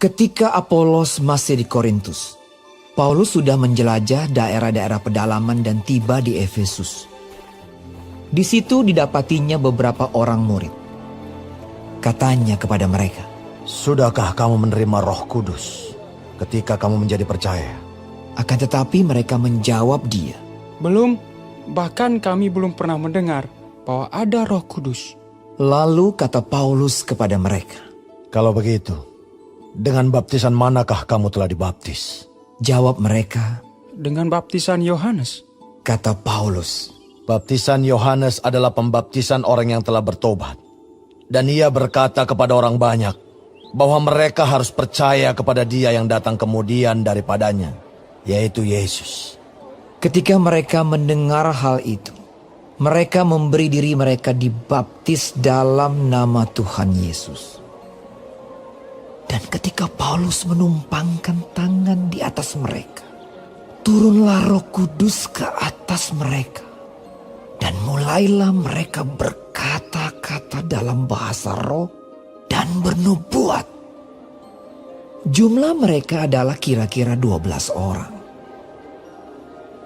Ketika Apolos masih di Korintus, Paulus sudah menjelajah daerah-daerah pedalaman dan tiba di Efesus. Di situ didapatinya beberapa orang murid. Katanya kepada mereka, "Sudahkah kamu menerima Roh Kudus ketika kamu menjadi percaya?" Akan tetapi mereka menjawab dia, Belum, bahkan kami belum pernah mendengar bahwa ada Roh Kudus. Lalu kata Paulus kepada mereka, "Kalau begitu, dengan baptisan manakah kamu telah dibaptis?" Jawab mereka, Dengan baptisan Yohanes. kata Paulus, Baptisan Yohanes adalah pembaptisan orang yang telah bertobat. Dan ia berkata kepada orang banyak bahwa mereka harus percaya kepada Dia yang datang kemudian daripadanya, yaitu Yesus. Ketika mereka mendengar hal itu, mereka memberi diri mereka dibaptis dalam nama Tuhan Yesus. Dan ketika Paulus menumpangkan tangan di atas mereka, turunlah Roh Kudus ke atas mereka. Dan mulailah mereka berkata-kata dalam bahasa roh dan bernubuat. Jumlah mereka adalah kira-kira 12 orang.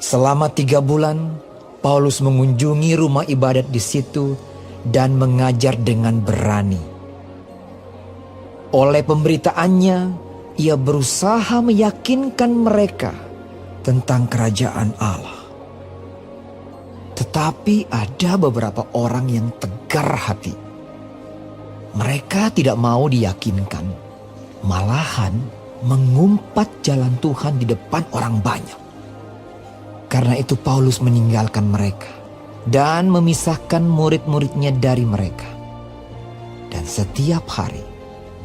Selama 3 bulan, Paulus mengunjungi rumah ibadat di situ dan mengajar dengan berani. Oleh pemberitaannya, ia berusaha meyakinkan mereka tentang kerajaan Allah. Tetapi ada beberapa orang yang tegar hati. Mereka tidak mau diyakinkan, malahan mengumpat jalan Tuhan di depan orang banyak. Karena itu Paulus meninggalkan mereka dan memisahkan murid-muridnya dari mereka. Dan setiap hari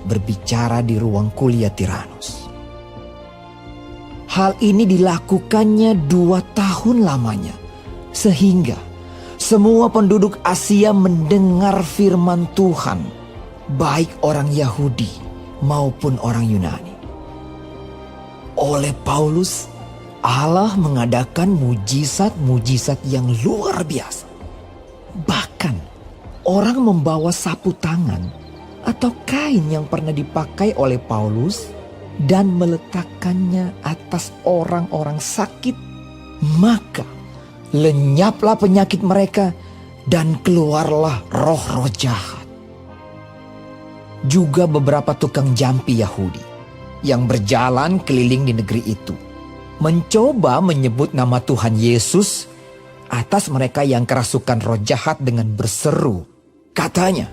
berbicara di ruang kuliah Tiranus. Hal ini dilakukannya 2 tahun lamanya, sehingga semua penduduk Asia mendengar firman Tuhan, baik orang Yahudi maupun orang Yunani. Oleh Paulus, Allah mengadakan mujizat-mujizat yang luar biasa. Bahkan orang membawa sapu tangan atau kain yang pernah dipakai oleh Paulus dan meletakkannya atas orang-orang sakit, maka lenyaplah penyakit mereka dan keluarlah roh-roh jahat. Juga beberapa tukang jampi Yahudi yang berjalan keliling di negeri itu mencoba menyebut nama Tuhan Yesus atas mereka yang kerasukan roh jahat dengan berseru. Katanya,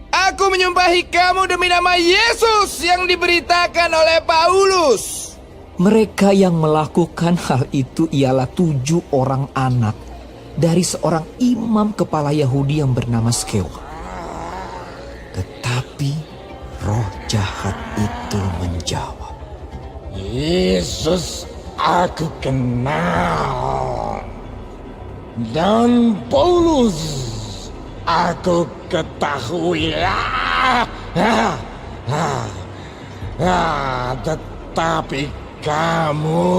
Aku menyumpahi kamu demi nama Yesus yang diberitakan oleh Paulus. mereka yang melakukan hal itu ialah 7 orang anak dari seorang imam kepala Yahudi yang bernama Skewa. Tetapi roh jahat itu menjawab, Yesus aku kenal, dan Paulus aku ketahui. Tetapi kamu,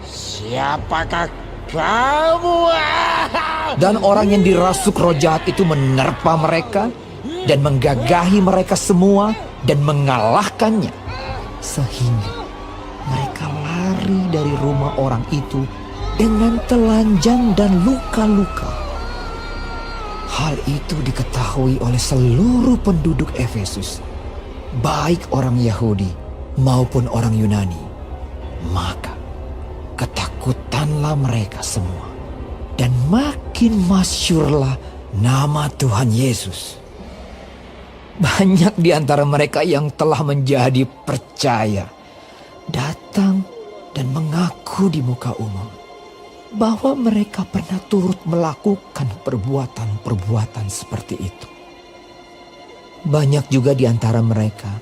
siapakah kamu? dan orang yang dirasuk roh jahat itu menerpa mereka dan menggagahi mereka semua dan mengalahkannya. Sehingga mereka lari dari rumah orang itu dengan telanjang dan luka-luka. Hal itu diketahui oleh seluruh penduduk Efesus, baik orang Yahudi maupun orang Yunani. Maka ketakutanlah mereka semua, dan makin masyhurlah nama Tuhan Yesus. Banyak di antara mereka yang telah menjadi percaya datang dan mengaku di muka umum bahwa mereka pernah turut melakukan perbuatan-perbuatan seperti itu. Banyak juga di antara mereka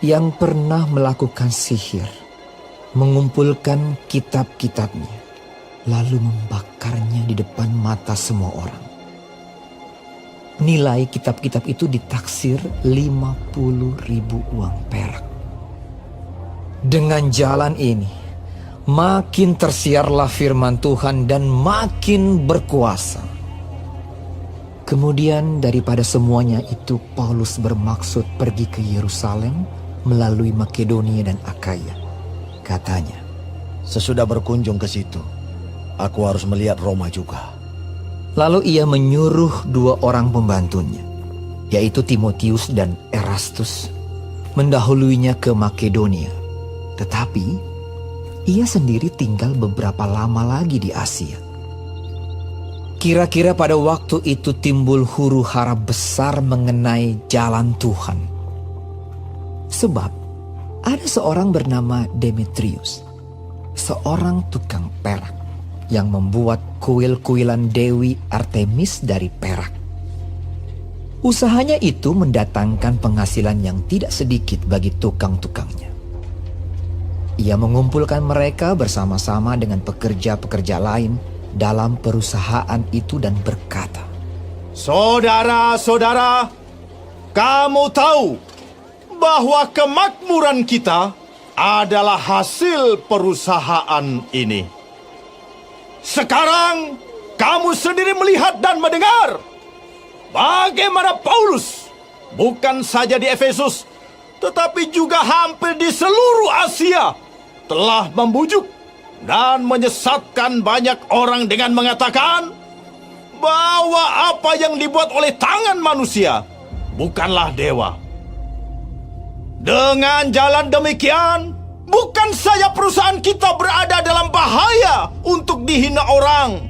yang pernah melakukan sihir, mengumpulkan kitab-kitabnya, lalu membakarnya di depan mata semua orang. Nilai kitab-kitab itu ditaksir 50.000 uang perak. Dengan jalan ini, makin tersiarlah firman Tuhan dan makin berkuasa. Kemudian daripada semuanya itu Paulus bermaksud pergi ke Yerusalem melalui Makedonia dan Akaya. Katanya, Sesudah berkunjung ke situ, aku harus melihat Roma juga. lalu ia menyuruh 2 orang pembantunya, yaitu Timotius dan Erastus, mendahuluinya ke Makedonia. Tetapi ia sendiri tinggal beberapa lama lagi di Asia. Kira-kira pada waktu itu timbul huru-hara besar mengenai jalan Tuhan. Sebab ada seorang bernama Demetrius, seorang tukang perak yang membuat kuil-kuilan Dewi Artemis dari perak. Usahanya itu mendatangkan penghasilan yang tidak sedikit bagi tukang-tukangnya. Ia mengumpulkan mereka bersama-sama dengan pekerja-pekerja lain dalam perusahaan itu dan berkata, Saudara-saudara, kamu tahu bahwa kemakmuran kita adalah hasil perusahaan ini. Sekarang kamu sendiri melihat dan mendengar bagaimana Paulus bukan saja di Efesus, tetapi juga hampir di seluruh Asia telah membujuk dan menyesatkan banyak orang dengan mengatakan bahwa apa yang dibuat oleh tangan manusia bukanlah dewa. Dengan jalan demikian, bukan saja perusahaan kita berada dalam bahaya untuk dihina orang,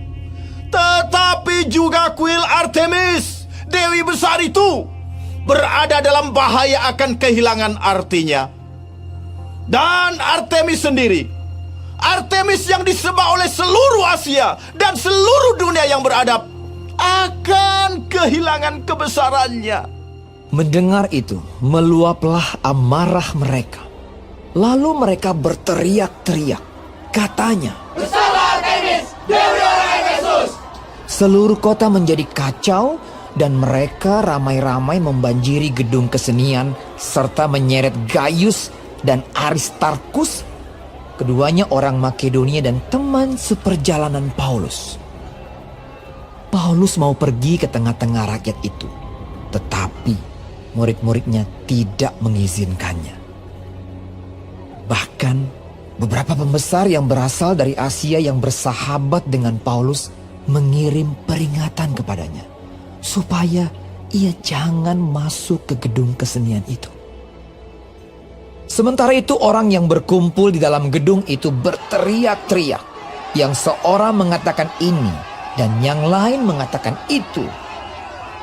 tetapi juga kuil Artemis, Dewi besar itu, berada dalam bahaya akan kehilangan artinya. Dan Artemis sendiri, Artemis yang disembah oleh seluruh Asia dan seluruh dunia yang beradab, akan kehilangan kebesarannya. Mendengar itu, meluaplah amarah mereka. Lalu mereka berteriak-teriak. Katanya, Bersalah Artemis, Dewi orang Efesus! seluruh kota menjadi kacau dan mereka ramai-ramai membanjiri gedung kesenian serta menyeret Gaius dan Aristarkus, keduanya orang Makedonia dan teman seperjalanan Paulus. Paulus mau pergi ke tengah-tengah rakyat itu, tetapi murid-muridnya tidak mengizinkannya. Bahkan beberapa pembesar yang berasal dari Asia yang bersahabat dengan Paulus mengirim peringatan kepadanya supaya ia jangan masuk ke gedung kesenian itu. Sementara itu orang yang berkumpul di dalam gedung itu berteriak-teriak. Yang seorang mengatakan ini dan yang lain mengatakan itu.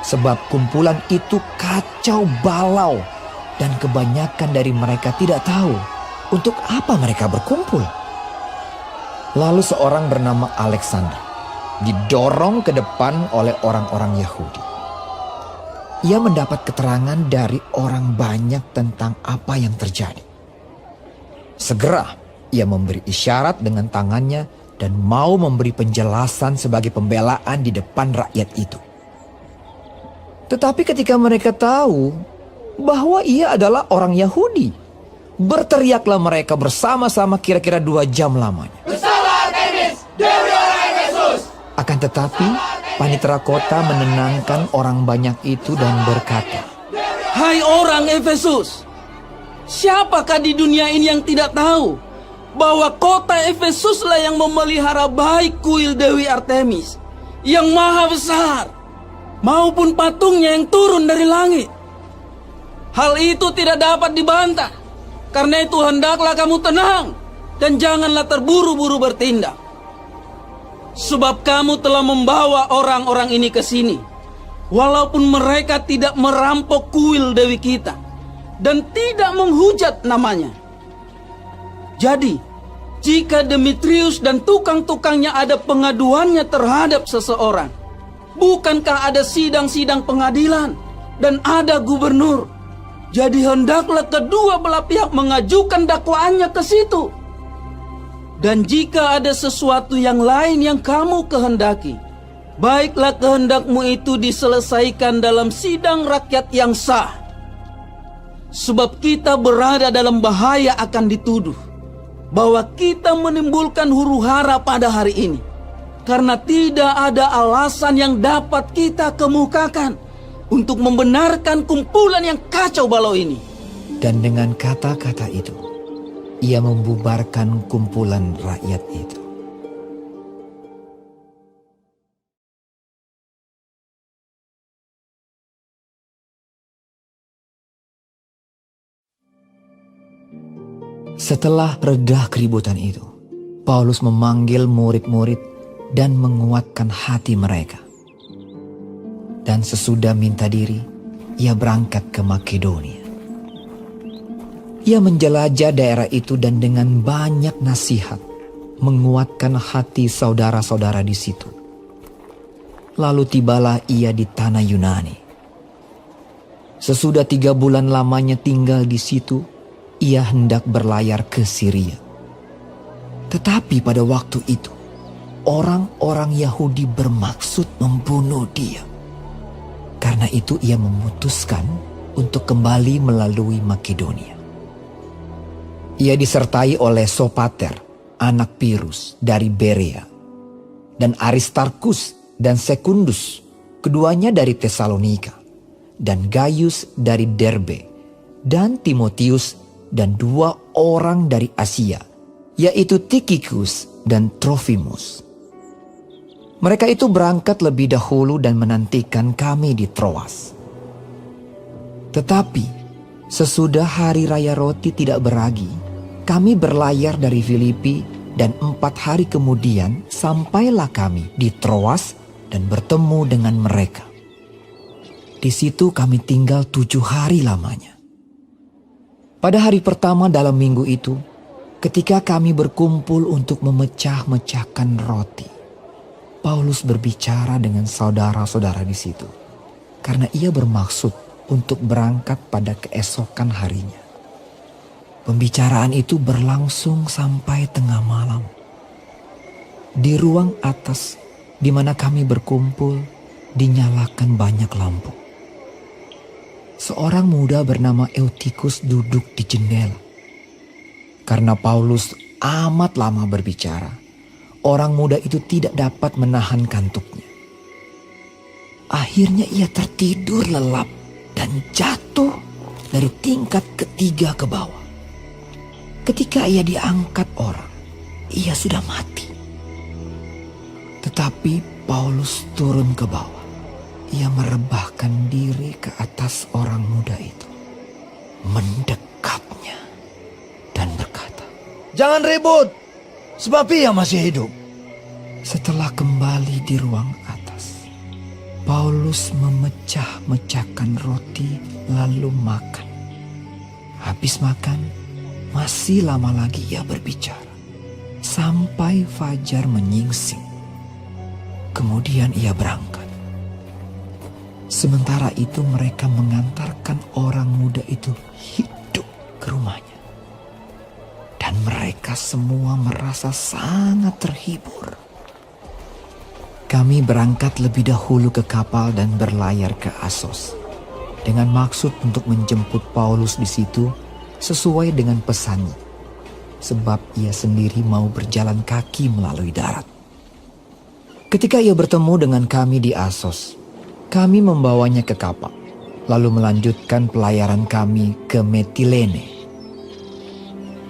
Sebab kumpulan itu kacau balau dan kebanyakan dari mereka tidak tahu untuk apa mereka berkumpul. Lalu seorang bernama Alexander didorong ke depan oleh orang-orang Yahudi. Ia mendapat keterangan dari orang banyak tentang apa yang terjadi. Segera ia memberi isyarat dengan tangannya dan mau memberi penjelasan sebagai pembelaan di depan rakyat itu. Tetapi ketika mereka tahu bahwa ia adalah orang Yahudi, berteriaklah mereka bersama-sama kira-kira 2 jam lamanya. Bersalah Artemis, Dewi orang Efesus! Akan tetapi panitera kota menenangkan orang banyak itu dan berkata, Hai orang Efesus, siapakah di dunia ini yang tidak tahu bahwa kota Efesuslah yang memelihara baik kuil Dewi Artemis yang maha besar maupun patungnya yang turun dari langit? Hal itu tidak dapat dibantah. Karena itu hendaklah kamu tenang dan janganlah terburu-buru bertindak. Sebab kamu telah membawa orang-orang ini ke sini, walaupun mereka tidak merampok kuil Dewi kita dan tidak menghujat namanya. Jadi, jika Demetrius dan tukang-tukangnya ada pengaduannya terhadap seseorang, bukankah ada sidang-sidang pengadilan dan ada gubernur? Jadi hendaklah kedua belah pihak mengajukan dakwaannya ke situ. Dan jika ada sesuatu yang lain yang kamu kehendaki, baiklah kehendakmu itu diselesaikan dalam sidang rakyat yang sah. Sebab kita berada dalam bahaya akan dituduh bahwa kita menimbulkan huru-hara pada hari ini. karena tidak ada alasan yang dapat kita kemukakan untuk membenarkan kumpulan yang kacau balau ini. Dan dengan kata-kata itu, ia membubarkan kumpulan rakyat itu. Setelah reda keributan itu, Paulus memanggil murid-murid dan menguatkan hati mereka. Dan sesudah minta diri, ia berangkat ke Makedonia. Ia menjelajah daerah itu dan dengan banyak nasihat menguatkan hati saudara-saudara di situ. Lalu tibalah ia di tanah Yunani. Sesudah 3 bulan lamanya tinggal di situ, ia hendak berlayar ke Syria. Tetapi pada waktu itu, orang-orang Yahudi bermaksud membunuh dia. Karena itu ia memutuskan untuk kembali melalui Makedonia. Ia disertai oleh Sopater, anak Pirus dari Berea, dan Aristarkus dan Sekundus, keduanya dari Tesalonika, dan Gaius dari Derbe, dan Timotius dan 2 orang dari Asia, yaitu Tikhikus dan Trofimus. Mereka itu berangkat lebih dahulu dan menantikan kami di Troas. Tetapi sesudah hari raya roti tidak beragi, kami berlayar dari Filipi dan 4 hari kemudian sampailah kami di Troas dan bertemu dengan mereka. Di situ kami tinggal 7 hari lamanya. Pada hari pertama dalam minggu itu, ketika kami berkumpul untuk memecah-mecahkan roti, Paulus berbicara dengan saudara-saudara di situ, karena ia bermaksud untuk berangkat pada keesokan harinya. Pembicaraan itu berlangsung sampai tengah malam. Di ruang atas di mana kami berkumpul, dinyalakan banyak lampu. Seorang muda bernama Eutikus duduk di jendela. Karena Paulus amat lama berbicara, orang muda itu tidak dapat menahan kantuknya. Akhirnya ia tertidur lelap dan jatuh dari tingkat ketiga ke bawah. Ketika ia diangkat orang, ia sudah mati. Tetapi Paulus turun ke bawah. Ia merebahkan diri ke atas orang muda itu, mendekapnya dan berkata, Jangan ribut, sebab ia masih hidup. Setelah kembali di ruang atas, Paulus memecah-mecahkan roti lalu makan. Habis makan, masih lama lagi ia berbicara, sampai fajar menyingsing. Kemudian ia berangkat. Sementara itu mereka mengantarkan orang muda itu hidup ke rumahnya. Dan mereka semua merasa sangat terhibur. Kami berangkat lebih dahulu ke kapal dan berlayar ke Asos, dengan maksud untuk menjemput Paulus di situ sesuai dengan pesannya, sebab ia sendiri mau berjalan kaki melalui darat. Ketika ia bertemu dengan kami di Asos, kami membawanya ke kapal, lalu melanjutkan pelayaran kami ke Metilene.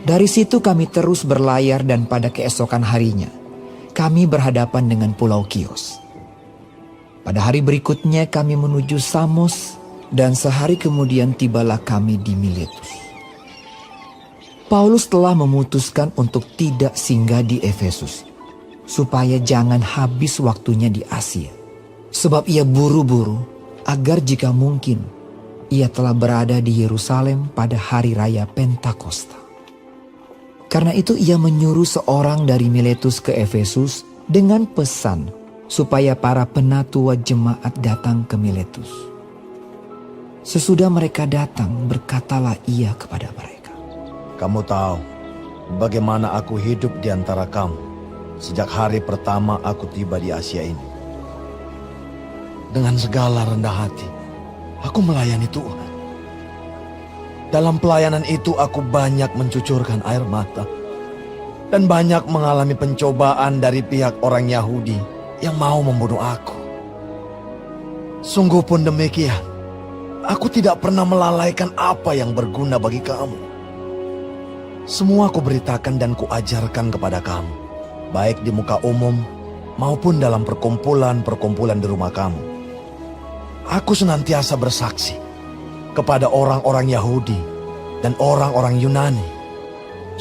Dari situ kami terus berlayar dan pada keesokan harinya, kami berhadapan dengan Pulau Kios. Pada hari berikutnya kami menuju Samos dan sehari kemudian tibalah kami di Miletus. Paulus telah memutuskan untuk tidak singgah di Efesus, supaya jangan habis waktunya di Asia. Sebab ia buru-buru agar jika mungkin ia telah berada di Yerusalem pada hari raya Pentakosta. Karena itu ia menyuruh seorang dari Miletus ke Efesus dengan pesan supaya para penatua jemaat datang ke Miletus. Sesudah mereka datang, berkatalah ia kepada mereka, Kamu tahu bagaimana aku hidup di antara kamu sejak hari pertama aku tiba di Asia ini. Dengan segala rendah hati, aku melayani Tuhan. Dalam pelayanan itu aku banyak mencucurkan air mata. Dan banyak mengalami pencobaan dari pihak orang Yahudi yang mau membunuh aku. Sungguh pun demikian, aku tidak pernah melalaikan apa yang berguna bagi kamu. Semua aku beritakan dan kuajarkan kepada kamu, baik di muka umum maupun dalam perkumpulan-perkumpulan di rumah kamu. Aku senantiasa bersaksi kepada orang-orang Yahudi dan orang-orang Yunani,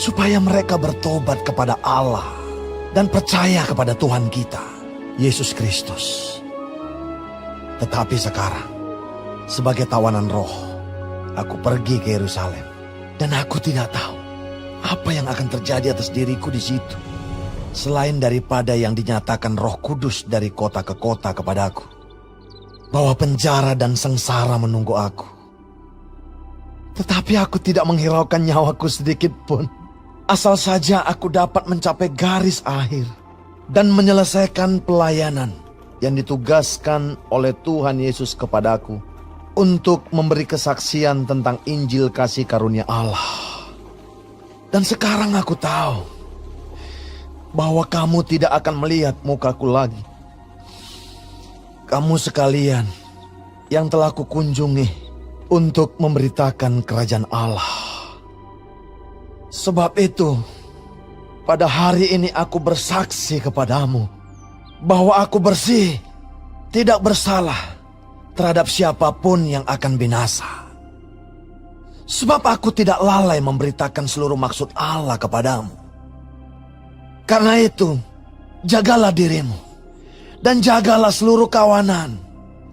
supaya mereka bertobat kepada Allah dan percaya kepada Tuhan kita, Yesus Kristus. Tetapi sekarang, sebagai tawanan roh, aku pergi ke Yerusalem, dan aku tidak tahu apa yang akan terjadi atas diriku di situ, selain daripada yang dinyatakan Roh Kudus dari kota ke kota kepadaku, bahwa penjara dan sengsara menunggu aku. Tetapi aku tidak menghiraukan nyawaku sedikit pun, asal saja aku dapat mencapai garis akhir dan menyelesaikan pelayanan yang ditugaskan oleh Tuhan Yesus kepadaku untuk memberi kesaksian tentang Injil kasih karunia Allah. Dan sekarang aku tahu bahwa kamu tidak akan melihat mukaku lagi. Kamu sekalian yang telah kukunjungi untuk memberitakan kerajaan Allah. Sebab itu, pada hari ini aku bersaksi kepadamu bahwa aku bersih, tidak bersalah terhadap siapapun yang akan binasa. Sebab aku tidak lalai memberitakan seluruh maksud Allah kepadamu. Karena itu, jagalah dirimu dan jagalah seluruh kawanan,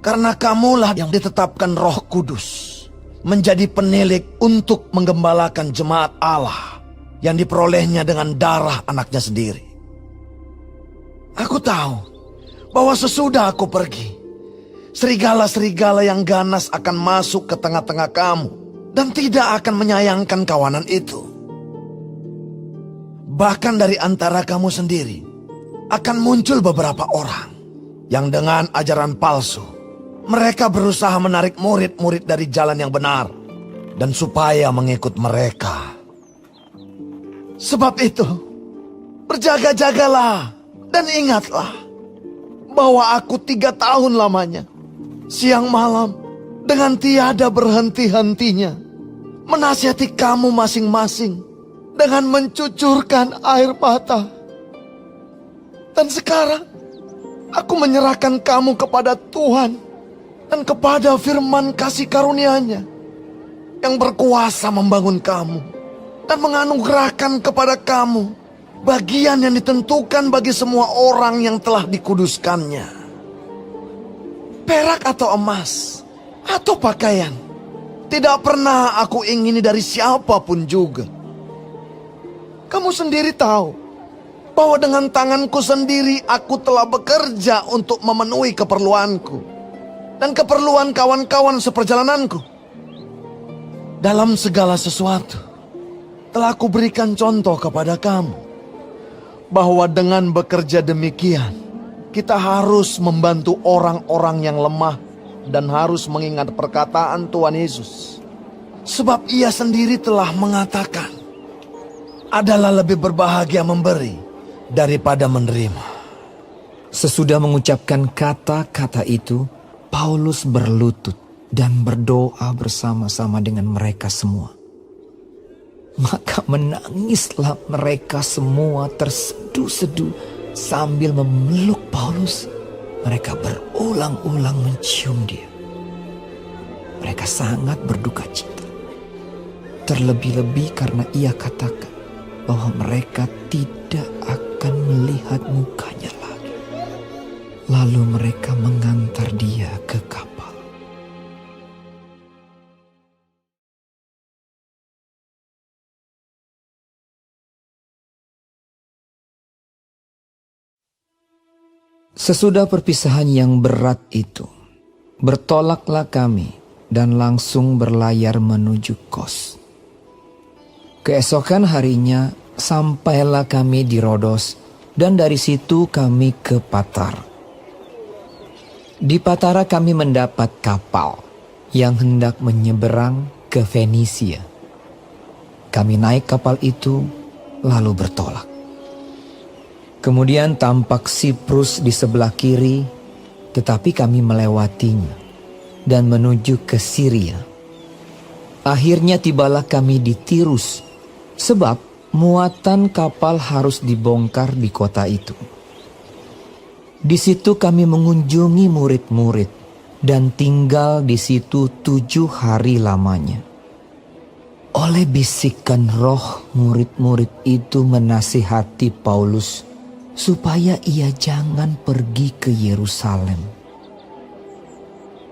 karena kamulah yang ditetapkan Roh Kudus menjadi penilik untuk menggembalakan jemaat Allah yang diperolehnya dengan darah anaknya sendiri. Aku tahu bahwa sesudah aku pergi, serigala-serigala yang ganas akan masuk ke tengah-tengah kamu dan tidak akan menyayangkan kawanan itu. Bahkan dari antara kamu sendiri akan muncul beberapa orang yang dengan ajaran palsu, mereka berusaha menarik murid-murid dari jalan yang benar dan supaya mengikut mereka. Sebab itu, berjaga-jagalah dan ingatlah bahwa aku 3 tahun lamanya, siang malam, dengan tiada berhenti-hentinya, menasihati kamu masing-masing dengan mencucurkan air mata. Dan sekarang, aku menyerahkan kamu kepada Tuhan dan kepada firman kasih karunia-Nya yang berkuasa membangun kamu dan menganugerahkan kepada kamu bagian yang ditentukan bagi semua orang yang telah dikuduskannya. Perak atau emas atau pakaian tidak pernah aku ingini dari siapapun juga. Kamu sendiri tahu bahwa dengan tanganku sendiri aku telah bekerja untuk memenuhi keperluanku dan keperluan kawan-kawan seperjalananku. Dalam segala sesuatu telah aku berikan contoh kepada kamu bahwa dengan bekerja demikian kita harus membantu orang-orang yang lemah dan harus mengingat perkataan Tuhan Yesus. Sebab Ia sendiri telah mengatakan, adalah lebih berbahagia memberi daripada menerima. Sesudah mengucapkan kata-kata itu, Paulus berlutut dan berdoa bersama-sama dengan mereka semua. Maka menangislah mereka semua terseduh-seduh sambil memeluk Paulus. Mereka berulang-ulang mencium dia. Mereka sangat berduka cita. Terlebih-lebih karena ia katakan bahwa mereka tidak akan melihat mukanya lagi. Lalu mereka mengantar dia ke kapal. Sesudah perpisahan yang berat itu, bertolaklah kami dan langsung berlayar menuju Kos. Keesokan harinya sampailah kami di Rodos dan dari situ kami ke Patar. Di Patara kami mendapat kapal yang hendak menyeberang ke Fenisia. Kami naik kapal itu lalu bertolak. Kemudian tampak Siprus di sebelah kiri, tetapi kami melewatinya dan menuju ke Syria. Akhirnya tibalah kami di Tirus, sebab muatan kapal harus dibongkar di kota itu. Di situ kami mengunjungi murid-murid dan tinggal di situ 7 hari lamanya. Oleh bisikan roh, murid-murid itu menasihati Paulus supaya ia jangan pergi ke Yerusalem.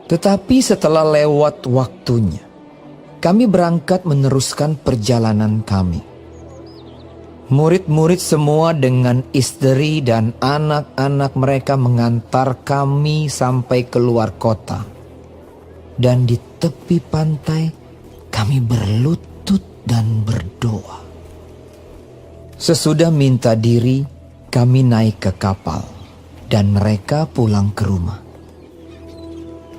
Tetapi setelah lewat waktunya, kami berangkat meneruskan perjalanan kami. Murid-murid semua dengan istri dan anak-anak mereka mengantar kami sampai keluar kota. Dan di tepi pantai kami berlutut dan berdoa. Sesudah minta diri, kami naik ke kapal dan mereka pulang ke rumah.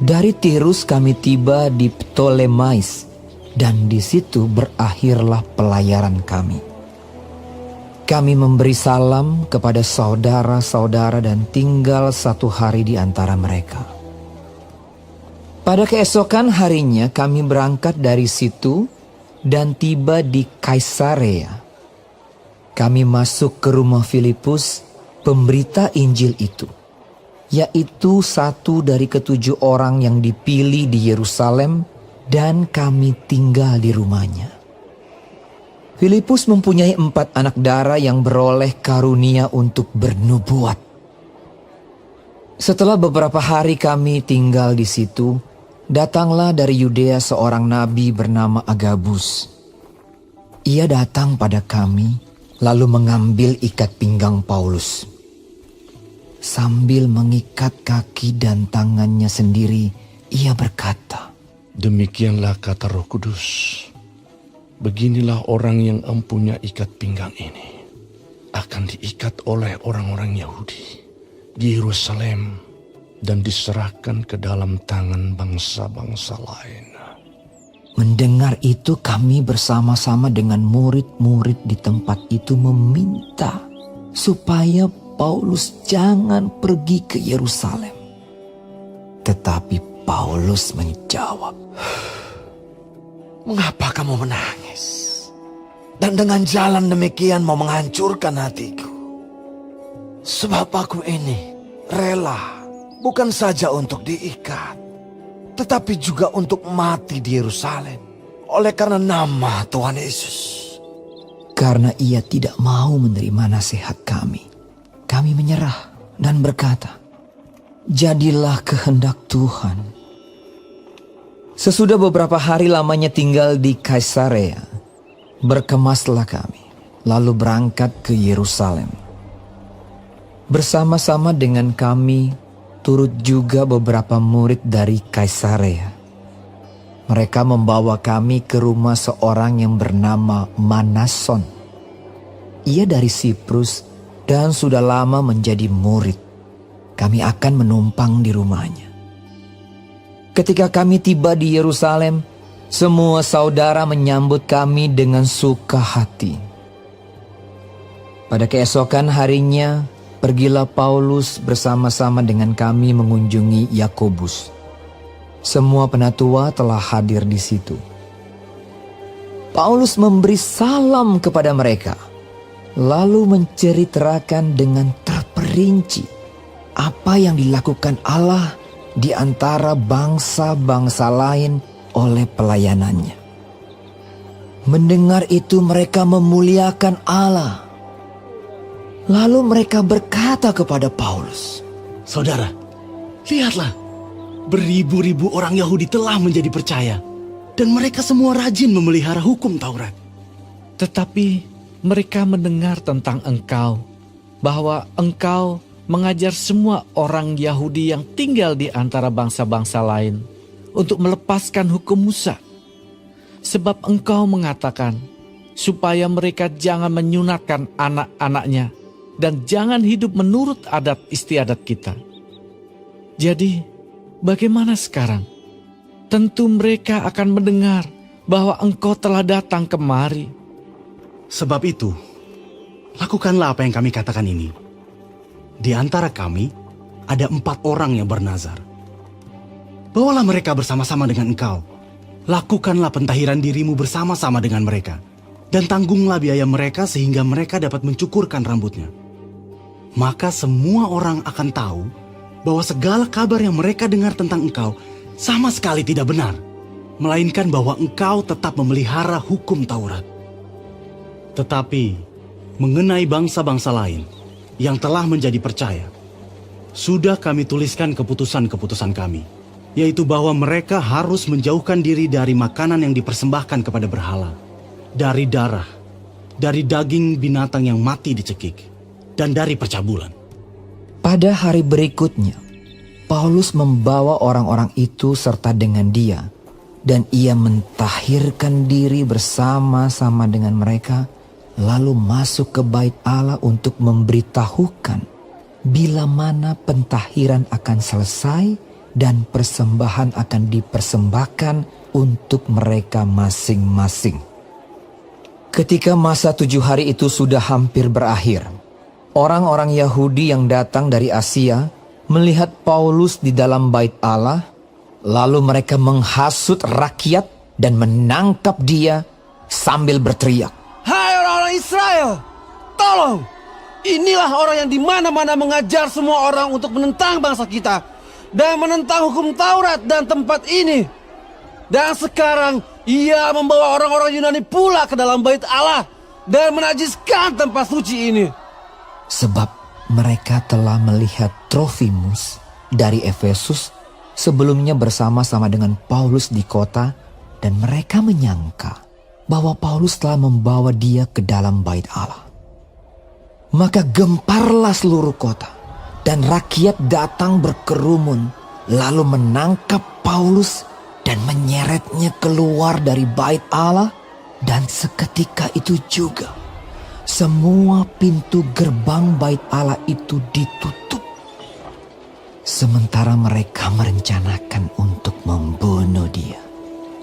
Dari Tirus kami tiba di Ptolemais dan di situ berakhirlah pelayaran kami. Kami memberi salam kepada saudara-saudara dan tinggal 1 hari di antara mereka. Pada keesokan harinya kami berangkat dari situ dan tiba di Kaisarea. Kami masuk ke rumah Filipus, pemberita Injil itu, yaitu satu dari ke-7 orang yang dipilih di Yerusalem, dan kami tinggal di rumahnya. Filipus mempunyai 4 anak dara yang beroleh karunia untuk bernubuat. Setelah beberapa hari kami tinggal di situ, datanglah dari Yudea seorang nabi bernama Agabus. Ia datang pada kami, lalu mengambil ikat pinggang Paulus. Sambil mengikat kaki dan tangannya sendiri, ia berkata, Demikianlah kata Roh Kudus. Beginilah orang yang empunya ikat pinggang ini akan diikat oleh orang-orang Yahudi di Yerusalem dan diserahkan ke dalam tangan bangsa-bangsa lain. Mendengar itu kami bersama-sama dengan murid-murid di tempat itu meminta supaya Paulus jangan pergi ke Yerusalem. Tetapi Paulus menjawab, Mengapa kamu menangis? Dan dengan jalan demikian mau menghancurkan hatiku? Sebab aku ini rela bukan saja untuk diikat, tetapi juga untuk mati di Yerusalem oleh karena nama Tuhan Yesus. karena ia tidak mau menerima nasihat kami. Kami menyerah dan berkata, jadilah kehendak Tuhan. Sesudah beberapa hari lamanya tinggal di Kaisarea, berkemaslah kami, lalu berangkat ke Yerusalem. Bersama-sama dengan kami turut juga beberapa murid dari Kaisarea. Mereka membawa kami ke rumah seorang yang bernama Manason. Ia dari Siprus dan sudah lama menjadi murid. Kami akan menumpang di rumahnya. Ketika kami tiba di Yerusalem, semua saudara menyambut kami dengan suka hati. Pada keesokan harinya, pergilah Paulus bersama-sama dengan kami mengunjungi Yakobus. Semua penatua telah hadir di situ. Paulus memberi salam kepada mereka, lalu menceritakan dengan terperinci apa yang dilakukan Allah di antara bangsa-bangsa lain oleh pelayanannya. Mendengar itu mereka memuliakan Allah. Lalu mereka berkata kepada Paulus, Saudara, lihatlah, beribu-ribu orang Yahudi telah menjadi percaya, dan mereka semua rajin memelihara hukum Taurat. Tetapi mereka mendengar tentang engkau, bahwa engkau mengajar semua orang Yahudi yang tinggal di antara bangsa-bangsa lain untuk melepaskan hukum Musa. Sebab engkau mengatakan supaya mereka jangan menyunatkan anak-anaknya dan jangan hidup menurut adat istiadat kita. Jadi, bagaimana sekarang? Tentu mereka akan mendengar bahwa engkau telah datang kemari. Sebab itu, lakukanlah apa yang kami katakan ini, di antara kami ada 4 orang yang bernazar. Bawalah mereka bersama-sama dengan engkau. Lakukanlah pentahiran dirimu bersama-sama dengan mereka. Dan tanggunglah biaya mereka sehingga mereka dapat mencukurkan rambutnya. Maka semua orang akan tahu bahwa segala kabar yang mereka dengar tentang engkau sama sekali tidak benar, melainkan bahwa engkau tetap memelihara hukum Taurat. Tetapi mengenai bangsa-bangsa lain yang telah menjadi percaya, sudah kami tuliskan keputusan-keputusan kami, yaitu bahwa mereka harus menjauhkan diri dari makanan yang dipersembahkan kepada berhala, dari darah, dari daging binatang yang mati dicekik, dan dari percabulan. Pada hari berikutnya, Paulus membawa orang-orang itu serta dengan dia, dan ia mentahirkan diri bersama-sama dengan mereka, lalu masuk ke bait Allah untuk memberitahukan bila mana pentahiran akan selesai dan persembahan akan dipersembahkan untuk mereka masing-masing. Ketika masa 7 hari itu sudah hampir berakhir, orang-orang Yahudi yang datang dari Asia melihat Paulus di dalam bait Allah, lalu mereka menghasut rakyat dan menangkap dia sambil berteriak, Hai orang-orang Israel, tolong! Inilah orang yang di mana-mana mengajar semua orang untuk menentang bangsa kita dan menentang hukum Taurat dan tempat ini. Dan sekarang ia membawa orang-orang Yunani pula ke dalam bait Allah dan menajiskan tempat suci ini. sebab mereka telah melihat Trofimus dari Efesus sebelumnya bersama-sama dengan Paulus di kota, dan mereka menyangka bahwa Paulus telah membawa dia ke dalam bait Allah. Maka gemparlah seluruh kota, dan rakyat datang berkerumun, lalu menangkap Paulus dan menyeretnya keluar dari bait Allah, dan seketika itu juga semua pintu gerbang bait Allah itu ditutup. Sementara mereka merencanakan untuk membunuh dia,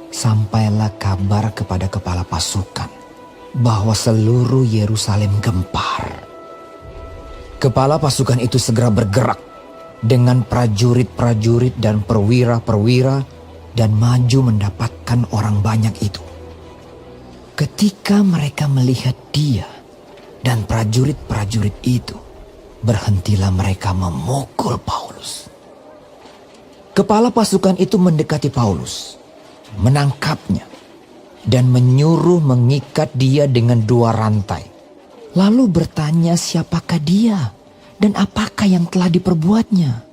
sampailah kabar kepada kepala pasukan bahwa seluruh Yerusalem gempar. Kepala pasukan itu segera bergerak dengan prajurit-prajurit dan perwira-perwira dan maju mendapatkan orang banyak itu. Ketika mereka melihat dia dan prajurit-prajurit itu, berhentilah mereka memukul Paulus. Kepala pasukan itu mendekati Paulus, menangkapnya, dan menyuruh mengikat dia dengan 2 rantai. Lalu bertanya siapakah dia dan apakah yang telah diperbuatnya.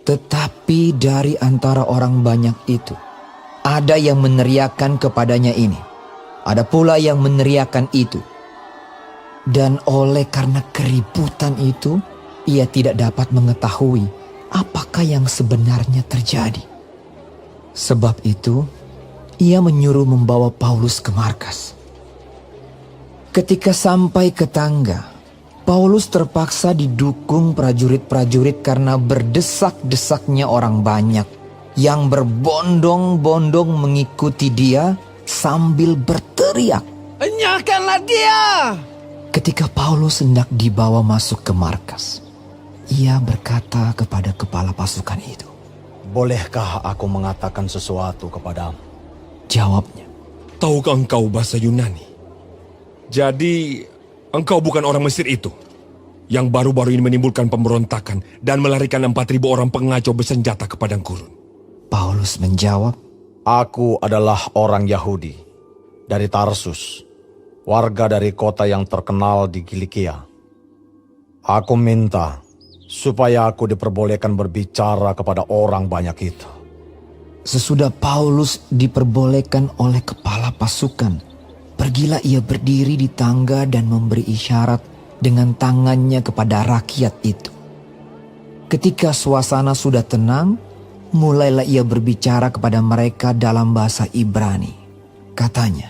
Tetapi dari antara orang banyak itu, ada yang meneriakkan kepadanya ini, ada pula yang meneriakkan itu. Dan oleh karena keributan itu, ia tidak dapat mengetahui apakah yang sebenarnya terjadi. Sebab itu, ia menyuruh membawa Paulus ke markas. Ketika sampai ke tangga, Paulus terpaksa didukung prajurit-prajurit karena berdesak-desaknya orang banyak yang berbondong-bondong mengikuti dia sambil berteriak, Enyahkanlah dia! Ketika Paulus hendak dibawa masuk ke markas, ia berkata kepada kepala pasukan itu, Bolehkah aku mengatakan sesuatu kepadamu? Jawabnya, Tahukah engkau bahasa Yunani? Jadi, engkau bukan orang Mesir itu yang baru-baru ini menimbulkan pemberontakan dan melarikan 4.000 orang pengacau bersenjata ke padang gurun. Paulus menjawab, Aku adalah orang Yahudi dari Tarsus, warga dari kota yang terkenal di Kilikia. Aku minta supaya aku diperbolehkan berbicara kepada orang banyak itu. Sesudah Paulus diperbolehkan oleh kepala pasukan, pergilah ia berdiri di tangga dan memberi isyarat dengan tangannya kepada rakyat itu. Ketika suasana sudah tenang, mulailah ia berbicara kepada mereka dalam bahasa Ibrani. Katanya,